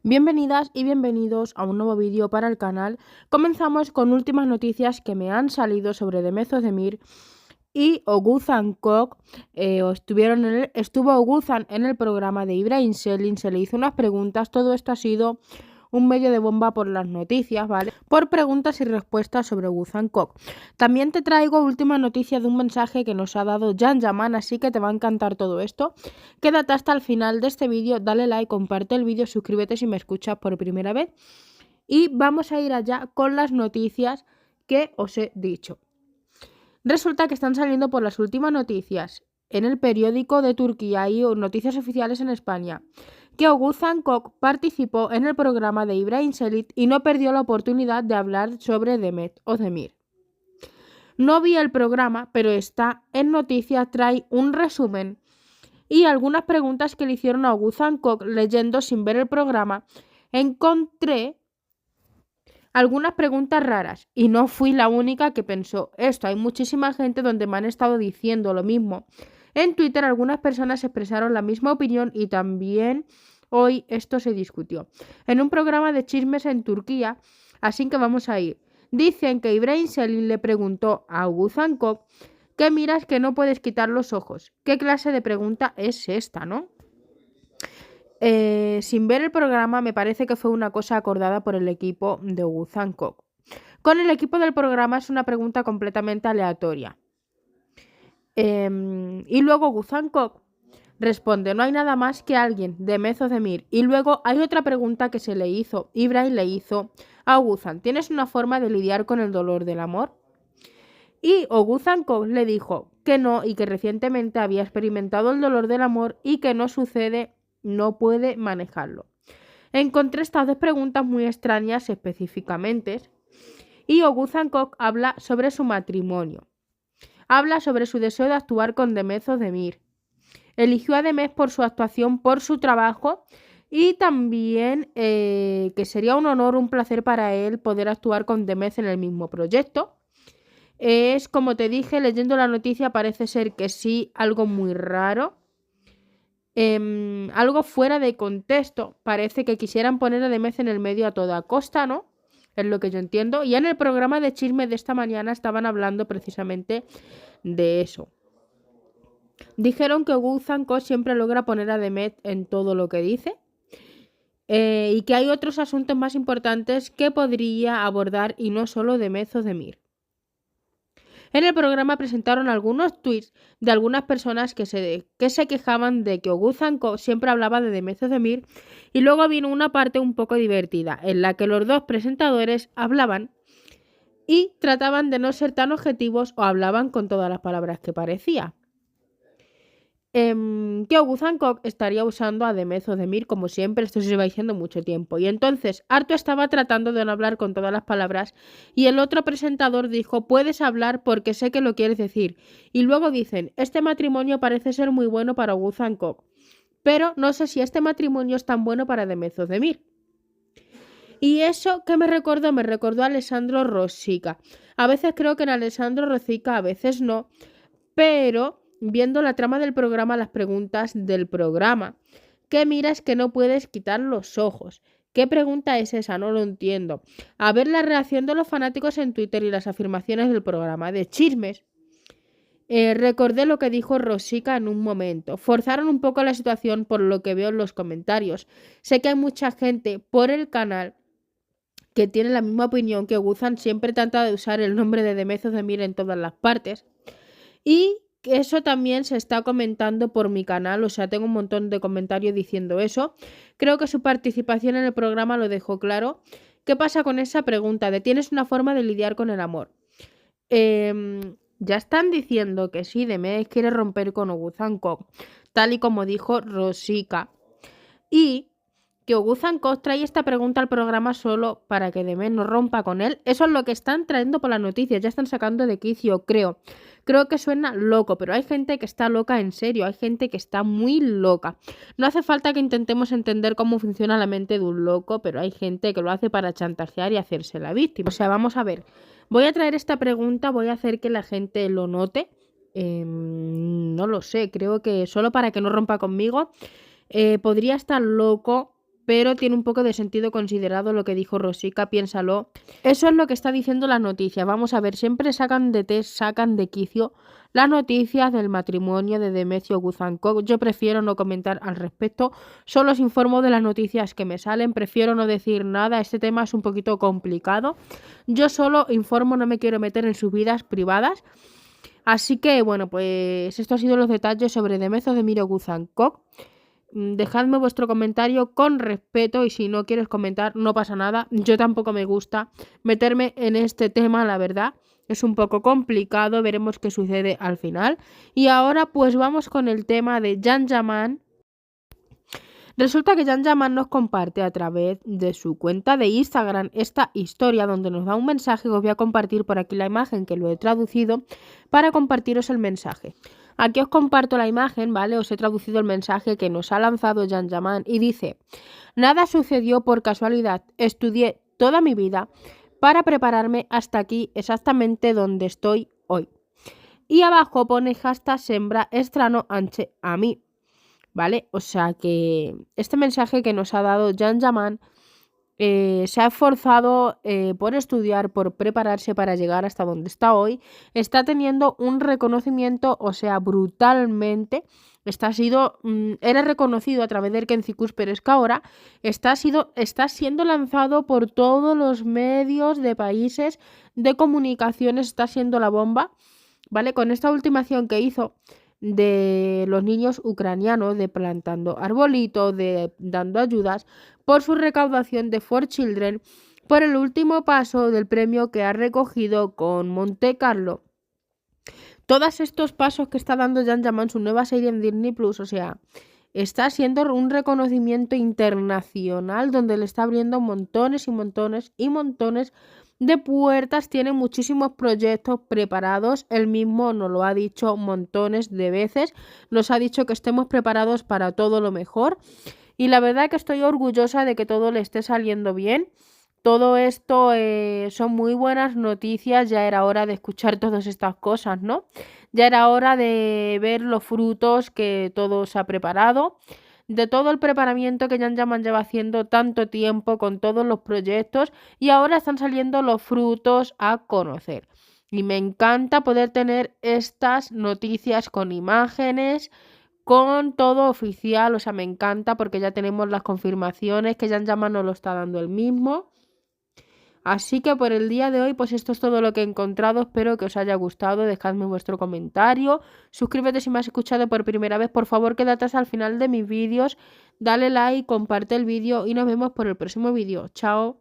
Bienvenidas y bienvenidos a un nuevo vídeo para el canal. Comenzamos con últimas noticias que me han salido sobre Demet Özdemir y Oğuzhan Koç. Estuvo Oğuzhan en el programa de Ibrahim Selin, se le hizo unas preguntas. Todo esto ha sido un medio de bomba por las noticias, ¿vale? Por preguntas y respuestas sobre Oğuzhan Koç. También te traigo última noticia de un mensaje que nos ha dado Can Yaman, así que te va a encantar todo esto. Quédate hasta el final de este vídeo, dale like, comparte el vídeo, suscríbete si me escuchas por primera vez. Y vamos a ir allá con las noticias que os he dicho. Resulta que están saliendo por las últimas noticias en el periódico de Turquía y noticias oficiales en España que Oğuzhan Koç participó en el programa de Ibrahim Selin y no perdió la oportunidad de hablar sobre Demet Özdemir. No vi el programa, pero está en noticias, trae un resumen y algunas preguntas que le hicieron a Oğuzhan Koç. Leyendo sin ver el programa, encontré algunas preguntas raras y no fui la única que pensó esto. Hay muchísima gente donde me han estado diciendo lo mismo. En Twitter algunas personas expresaron la misma opinión y también hoy esto se discutió en un programa de chismes en Turquía, así que vamos a ir. Dicen que Ibrahim Selin le preguntó a Oğuzhan Koç: ¿qué miras que no puedes quitar los ojos? ¿Qué clase de pregunta es esta, no? Sin ver el programa, me parece que fue una cosa acordada por el equipo de Oğuzhan Koç. Con el equipo del programa es una pregunta completamente aleatoria. Y luego Oğuzhan Koç responde: no hay nada más que alguien, Demet Özdemir. Y luego hay otra pregunta que Ibrahim le hizo a Oğuzhan: ¿tienes una forma de lidiar con el dolor del amor? Y Oğuzhan Koç le dijo que no y que recientemente había experimentado el dolor del amor y que no puede manejarlo. Encontré estas dos preguntas muy extrañas específicamente y Oğuzhan Koç habla sobre su matrimonio. Habla sobre su deseo de actuar con Demet Özdemir. Eligió a Demet por su actuación, por su trabajo y también que sería un honor, un placer para él poder actuar con Demet en el mismo proyecto. Es como te dije, leyendo la noticia parece ser que sí, algo muy raro. Algo fuera de contexto. Parece que quisieran poner a Demet en el medio a toda costa, ¿no? Es lo que yo entiendo. Y en el programa de chisme de esta mañana estaban hablando precisamente de eso. Dijeron que Oğuzhan Koç siempre logra poner a Demet en todo lo que dice y que hay otros asuntos más importantes que podría abordar y no solo Demet Özdemir. En el programa presentaron algunos tweets de algunas personas que se quejaban de que Oğuzhan Koç siempre hablaba de Demet Özdemir, y luego vino una parte un poco divertida en la que los dos presentadores hablaban y trataban de no ser tan objetivos o hablaban con todas las palabras que parecía. Que Oğuzhan Koç estaría usando a Demet Özdemir como siempre, esto se lleva diciendo mucho tiempo, y entonces Arto estaba tratando de no hablar con todas las palabras y el otro presentador dijo: puedes hablar porque sé que lo quieres decir. Y luego dicen: este matrimonio parece ser muy bueno para Oğuzhan Koç, pero no sé si este matrimonio es tan bueno para Demet Özdemir. Y eso, ¿qué me recordó? Me recordó a Alessandro Rosica. A veces creo que en Alessandro Rosica, a veces no, pero viendo la trama del programa, las preguntas del programa: ¿qué miras que no puedes quitar los ojos? ¿Qué pregunta es esa? No lo entiendo. A ver la reacción de los fanáticos en Twitter y las afirmaciones del programa de chismes. Recordé lo que dijo Rosica en un momento. Forzaron un poco la situación por lo que veo en los comentarios. Sé que hay mucha gente por el canal que tiene la misma opinión, que Oğuzhan siempre trata de usar el nombre de Demet Özdemir en todas las partes. Y eso también se está comentando por mi canal, o sea, tengo un montón de comentarios diciendo eso. Creo que su participación en el programa lo dejó claro. ¿Qué pasa con esa pregunta de ¿tienes una forma de lidiar con el amor? Ya están diciendo que sí, Demet quiere romper con Oğuzhan Koç, tal y como dijo Rosica. Y que Oğuzhan Koç trae esta pregunta al programa solo para que Demet no rompa con él. Eso es lo que están trayendo por las noticias. Ya están sacando de quicio, creo. Creo que suena loco, pero hay gente que está loca en serio. Hay gente que está muy loca. No hace falta que intentemos entender cómo funciona la mente de un loco, pero hay gente que lo hace para chantajear y hacerse la víctima. O sea, vamos a ver. Voy a traer esta pregunta, voy a hacer que la gente lo note. No lo sé, creo que solo para que no rompa conmigo. Podría estar loco pero tiene un poco de sentido considerado lo que dijo Rosica, piénsalo. Eso es lo que está diciendo la noticia. Vamos a ver, siempre sacan de quicio las noticias del matrimonio de Demetrio Guzankov. Yo prefiero no comentar al respecto, solo os informo de las noticias que me salen, prefiero no decir nada, este tema es un poquito complicado. Yo solo informo, no me quiero meter en sus vidas privadas. Así que, bueno, pues estos han sido los detalles sobre Demetrio Guzankov. Dejadme vuestro comentario con respeto y si no quieres comentar no pasa nada. Yo tampoco me gusta meterme en este tema, la verdad. Es un poco complicado, veremos qué sucede al final. Y ahora pues vamos con el tema de Jan Yaman. Resulta que Jan Yaman nos comparte a través de su cuenta de Instagram esta historia donde nos da un mensaje que os voy a compartir por aquí la imagen que lo he traducido para compartiros el mensaje. Aquí os comparto la imagen, ¿vale? Os he traducido el mensaje que nos ha lanzado Jan Yaman y dice: nada sucedió por casualidad, estudié toda mi vida para prepararme hasta aquí exactamente donde estoy hoy. Y abajo pone hashtag sembra estrano anche a mí. ¿Vale? O sea que este mensaje que nos ha dado Jan Yaman se ha esforzado por estudiar, por prepararse para llegar hasta donde está hoy. Está teniendo un reconocimiento, o sea, brutalmente. Era reconocido a través del Kencicus, pero es que ahora está siendo lanzado por todos los medios de países de comunicaciones, está siendo la bomba, ¿vale? Con esta última acción que hizo de los niños ucranianos, de plantando arbolitos, de dando ayudas por su recaudación de For Children, por el último paso del premio que ha recogido con Monte Carlo. Todos estos pasos que está dando Jan Yaman, su nueva serie en Disney Plus, o sea, está siendo un reconocimiento internacional donde le está abriendo montones y montones y montones de puertas, tiene muchísimos proyectos preparados, él mismo nos lo ha dicho montones de veces, nos ha dicho que estemos preparados para todo lo mejor y la verdad que estoy orgullosa de que todo le esté saliendo bien. Todo esto son muy buenas noticias, ya era hora de escuchar todas estas cosas, ¿no? Ya era hora de ver los frutos que todo se ha preparado, de todo el preparamiento que Jan Yaman lleva haciendo tanto tiempo con todos los proyectos y ahora están saliendo los frutos a conocer. Y me encanta poder tener estas noticias con imágenes, con todo oficial, o sea, me encanta porque ya tenemos las confirmaciones que Jan Yaman nos lo está dando él mismo. Así que por el día de hoy, pues esto es todo lo que he encontrado. Espero que os haya gustado. Dejadme vuestro comentario. Suscríbete si me has escuchado por primera vez. Por favor, quédate hasta el final de mis vídeos. Dale like, comparte el vídeo y nos vemos por el próximo vídeo. Chao.